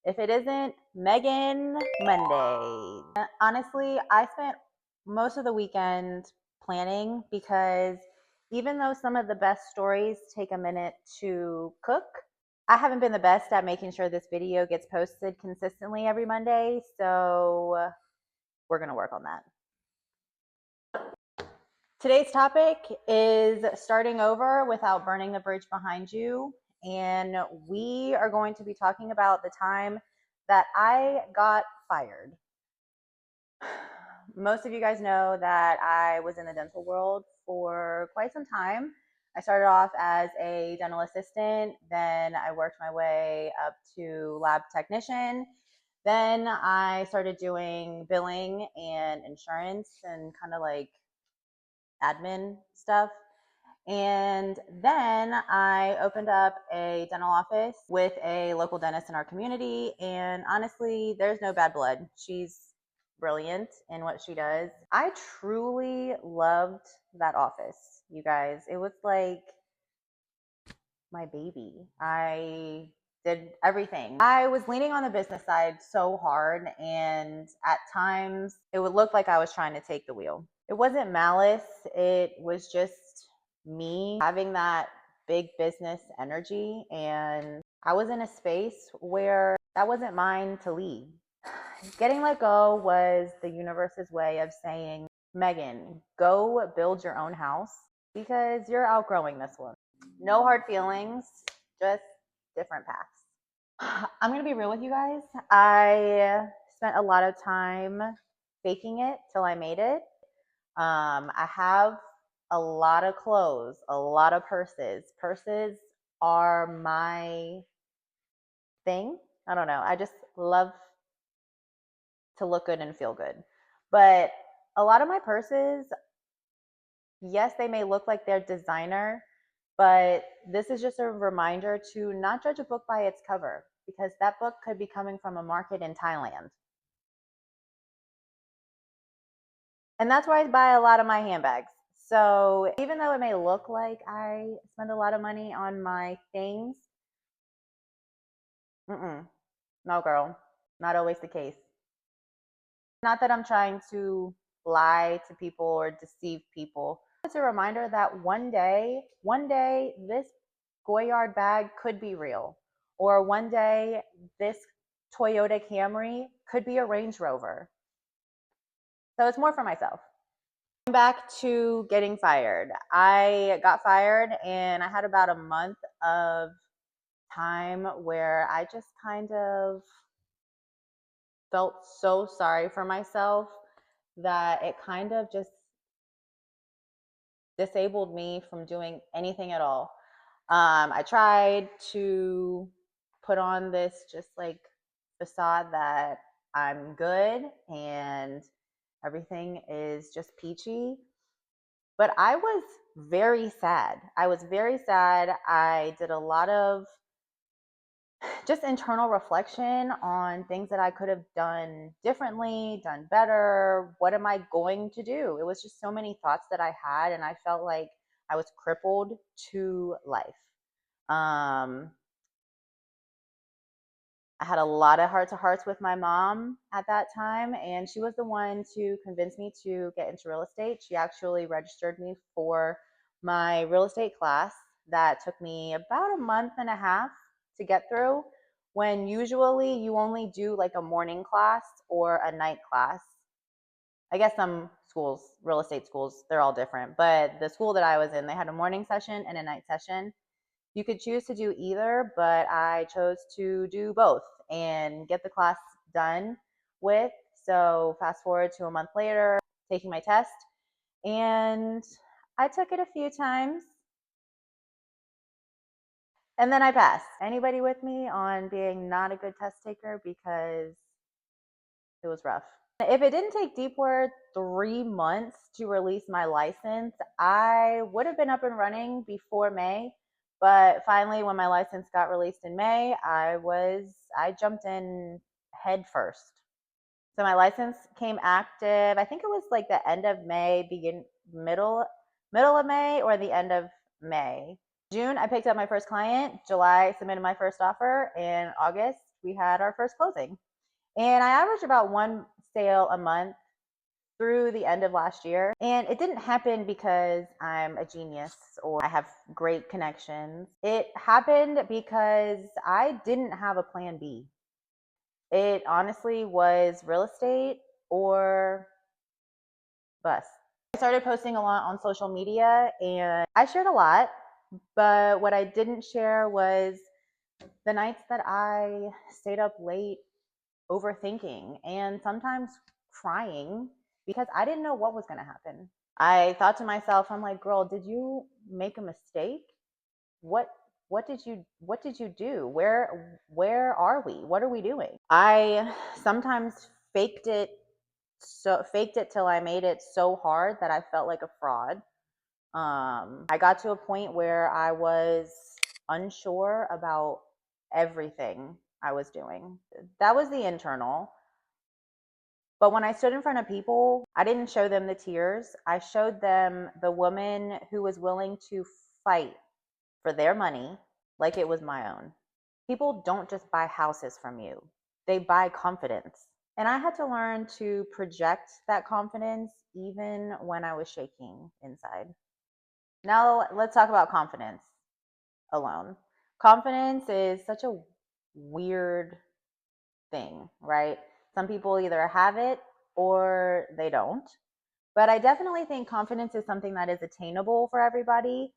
if it isn't Megan Monday. Honestly, I spent most of the weekend planning because even though some of the best stories take a minute to cook, I haven't been the best at making sure this video gets posted consistently every Monday. So we're going to work on that. Today's topic is starting over without burning the bridge behind you. And we are going to be talking about the time that I got fired. Most of you guys know that I was in the dental world for quite some time. I started off as a dental assistant, then I worked my way up to lab technician. Then I started doing billing and insurance and kind of like admin stuff. And then I opened up a dental office with a local dentist in our community. And honestly, there's no bad blood. She's brilliant in what she does. I truly loved that office, you guys. It was like my baby. I did everything. I was leaning on the business side so hard, and at times it would look like I was trying to take the wheel. It wasn't malice, it was just me having that big business energy, and I was in a space where that wasn't mine to lead. Getting let go was the universe's way of saying, Megan, go build your own house because you're outgrowing this one. No hard feelings, just different paths. I'm going to be real with you guys. I spent a lot of time faking it till I made it. I have a lot of clothes, a lot of purses. Purses are my thing. I don't know. I just love to look good and feel good. But a lot of my purses, yes, they may look like they're designer, but this is just a reminder to not judge a book by its cover because that book could be coming from a market in Thailand. And that's where I buy a lot of my handbags. So even though it may look like I spend a lot of money on my things, no, girl, not always the case. Not that I'm trying to lie to people or deceive people. It's a reminder that one day, this Goyard bag could be real. Or one day, this Toyota Camry could be a Range Rover. So it's more for myself. Back to getting fired. I got fired and I had about a month of time where I just kind of felt so sorry for myself that it kind of just disabled me from doing anything at all. I tried to put on this just like facade that I'm good and everything is just peachy. But I was very sad. I was very sad. I did a lot of just internal reflection on things that I could have done differently, done better. What am I going to do? It was just so many thoughts that I had, and I felt like I was crippled to life. I had a lot of heart to hearts with my mom at that time, and she was the one to convince me to get into real estate. She actually registered me for my real estate class that took me about a month and a half to get through, when usually you only do like a morning class or a night class. I guess some schools, real estate schools, they're all different, but the school that I was in, they had a morning session and a night session. You could choose to do either, but I chose to do both and get the class done with. So fast forward to a month later, taking my test, and I took it a few times and then I passed. Anybody with me on being not a good test taker because it was rough? If it didn't take Deepware 3 months to release my license, I would have been up and running before May. But finally, when my license got released in May, I jumped in head first. So my license came active. I think it was like the end of May, middle of May, or the end of May. June, I picked up my first client. July, I submitted my first offer. In August, we had our first closing. And I averaged about one sale a month through the end of last year. And it didn't happen because I'm a genius or I have great connections. It happened because I didn't have a plan B. It honestly was real estate or bust. I started posting a lot on social media and I shared a lot, but what I didn't share was the nights that I stayed up late overthinking and sometimes crying because I didn't know what was going to happen. I thought to myself, I'm like, girl, did you make a mistake? What what did you do? Where are we? What are we doing? I sometimes faked it till I made it so hard that I felt like a fraud. I got to a point where I was unsure about everything I was doing. That was the internal. But when I stood in front of people, I didn't show them the tears. I showed them the woman who was willing to fight for their money like it was my own. People don't just buy houses from you, they buy confidence. And I had to learn to project that confidence even when I was shaking inside. Now, let's talk about confidence alone. Confidence is such a weird thing, right? Some people either have it or they don't. But I definitely think confidence is something that is attainable for everybody.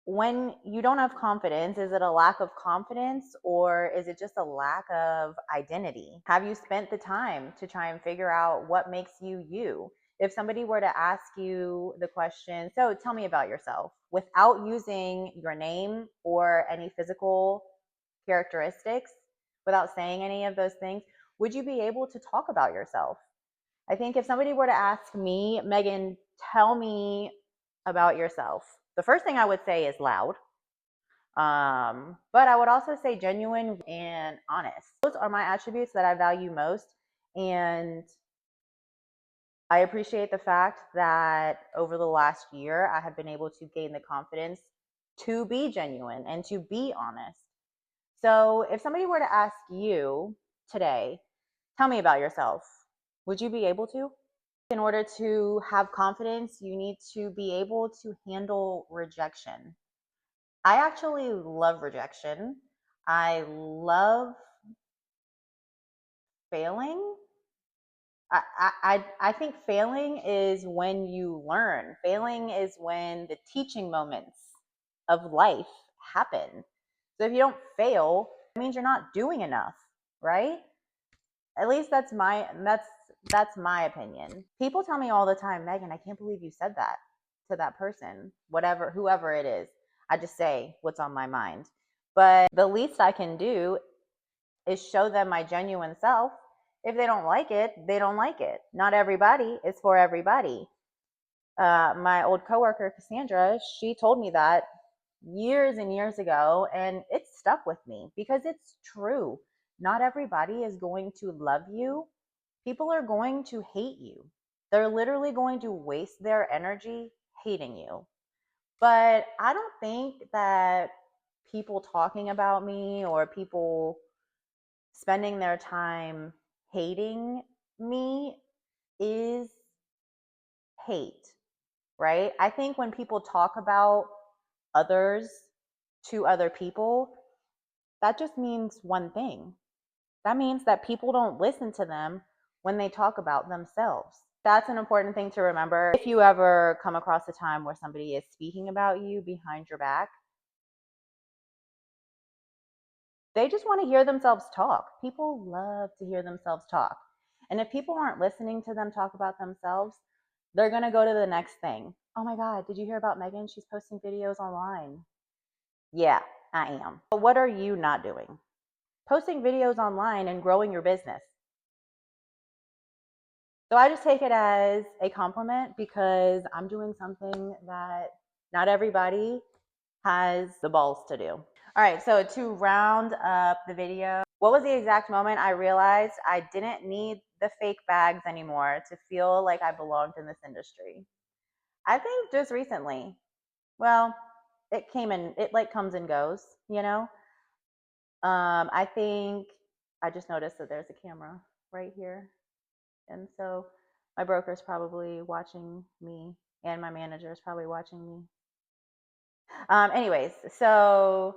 When you don't have confidence, is it a lack of confidence or is it just a lack of identity? Have you spent the time to try and figure out what makes you you? If somebody were to ask you the question, so tell me about yourself, without using your name or any physical characteristics, without saying any of those things, would you be able to talk about yourself? I think if somebody were to ask me, Megan, tell me about yourself, the first thing I would say is loud. But I would also say genuine and honest. Those are my attributes that I value most. And I appreciate the fact that over the last year, I have been able to gain the confidence to be genuine and to be honest. So if somebody were to ask you today, tell me about yourself, would you be able to? In order to have confidence, you need to be able to handle rejection. I actually love rejection. I love failing. I think failing is when you learn. Failing is when the teaching moments of life happen. So if you don't fail, it means you're not doing enough, right? At least that's my opinion. People tell me all the time, Megan, I can't believe you said that to that person, whatever, whoever it is. I just say what's on my mind. But the least I can do is show them my genuine self. If they don't like it, they don't like it. Not everybody is for everybody. My old coworker, Cassandra, she told me that years and years ago, and it stuck with me because it's true. Not everybody is going to love you. People are going to hate you. They're literally going to waste their energy hating you. But I don't think that people talking about me or people spending their time hating me is hate, right? I think when people talk about others to other people, that just means one thing. That means that people don't listen to them when they talk about themselves. That's an important thing to remember. If you ever come across a time where somebody is speaking about you behind your back, they just want to hear themselves talk. People love to hear themselves talk. And if people aren't listening to them talk about themselves, they're going to go to the next thing. Oh my God, did you hear about Megan? She's posting videos online. Yeah, I am. But what are you not doing? Posting videos online and growing your business. So I just take it as a compliment because I'm doing something that not everybody has the balls to do. All right, so to round up the video, what was the exact moment I realized I didn't need the fake bags anymore to feel like I belonged in this industry? I think just recently. Well, it like comes and goes, you know? I think I just noticed that there's a camera right here. And so my broker's probably watching me, and my manager is probably watching me. Anyways, so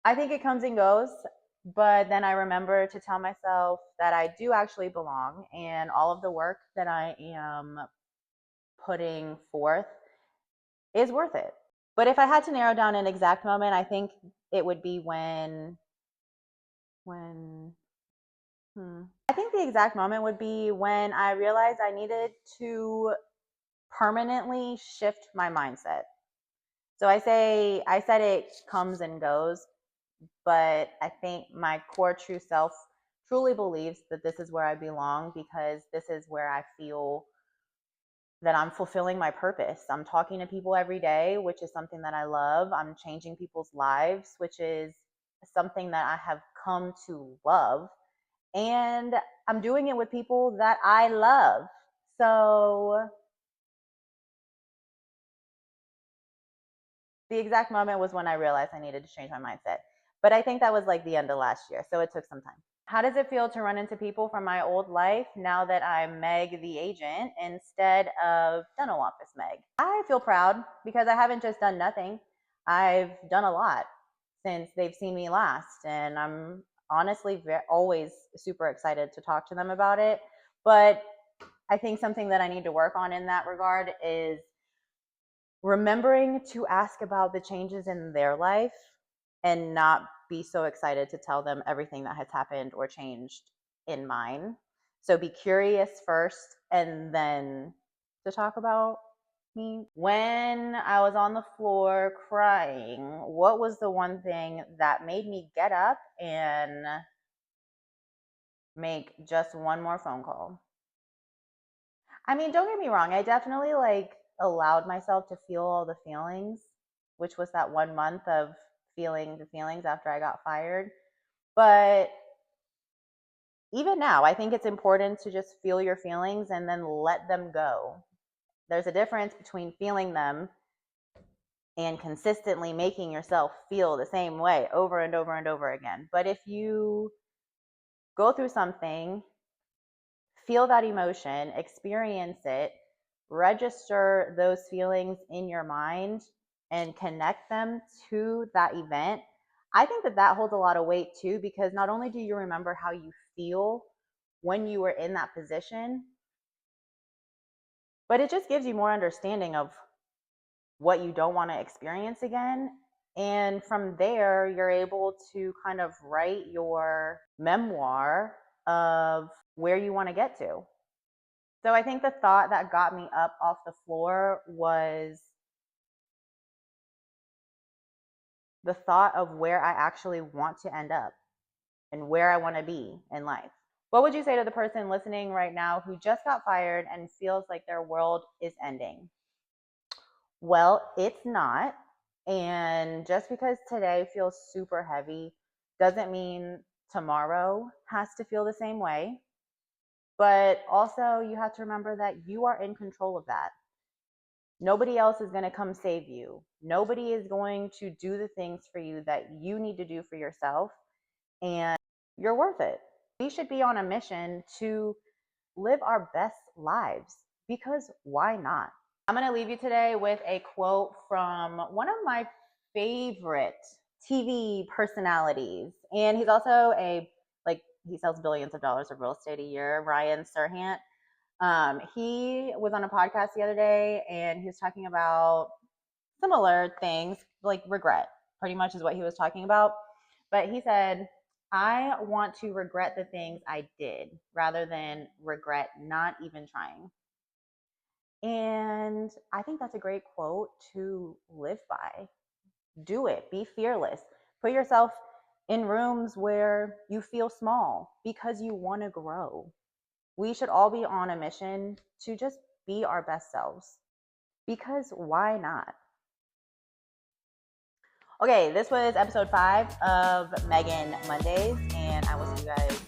I think it comes and goes, but then I remember to tell myself that I do actually belong, and all of the work that I am putting forth is worth it. But if I had to narrow down an exact moment, I think it would be when I think the exact moment would be when I realized I needed to permanently shift my mindset. So I said it comes and goes, but I think my core true self truly believes that this is where I belong, because this is where I feel that I'm fulfilling my purpose. I'm talking to people every day, which is something that I love. I'm changing people's lives, which is something that I have come to love. And I'm doing it with people that I love. So the exact moment was when I realized I needed to change my mindset. But I think that was like the end of last year. So it took some time. How does it feel to run into people from my old life now that I'm Meg the agent instead of dental office Meg? I feel proud because I haven't just done nothing. I've done a lot since they've seen me last. And I'm honestly always super excited to talk to them about it. But I think something that I need to work on in that regard is remembering to ask about the changes in their life and not be so excited to tell them everything that has happened or changed in mine. So be curious first and then to talk about me. When I was on the floor crying, what was the one thing that made me get up and make just one more phone call? I mean, don't get me wrong. I definitely like allowed myself to feel all the feelings, which was that 1 month of feeling the feelings after I got fired. But even now, I think it's important to just feel your feelings and then let them go. There's a difference between feeling them and consistently making yourself feel the same way over and over and over again. But if you go through something, feel that emotion, experience it, register those feelings in your mind, and connect them to that event, I think that that holds a lot of weight too, because not only do you remember how you feel when you were in that position, but it just gives you more understanding of what you don't want to experience again. And from there, you're able to kind of write your memoir of where you want to get to. So I think the thought that got me up off the floor was the thought of where I actually want to end up and where I want to be in life. What would you say to the person listening right now who just got fired and feels like their world is ending? Well, it's not. And just because today feels super heavy doesn't mean tomorrow has to feel the same way. But also, you have to remember that you are in control of that. Nobody else is going to come save you. Nobody is going to do the things for you that you need to do for yourself. And you're worth it. We should be on a mission to live our best lives, because why not? I'm going to leave you today with a quote from one of my favorite TV personalities. And he's also he sells billions of dollars of real estate a year, Ryan Serhant. He was on a podcast the other day and he was talking about similar things, like regret, pretty much is what he was talking about. But he said, I want to regret the things I did rather than regret not even trying. And I think that's a great quote to live by. Do it, be fearless. Put yourself in rooms where you feel small because you want to grow. We should all be on a mission to just be our best selves, because why not? Okay, this was episode 5 of Megan Mondays, and I will see you guys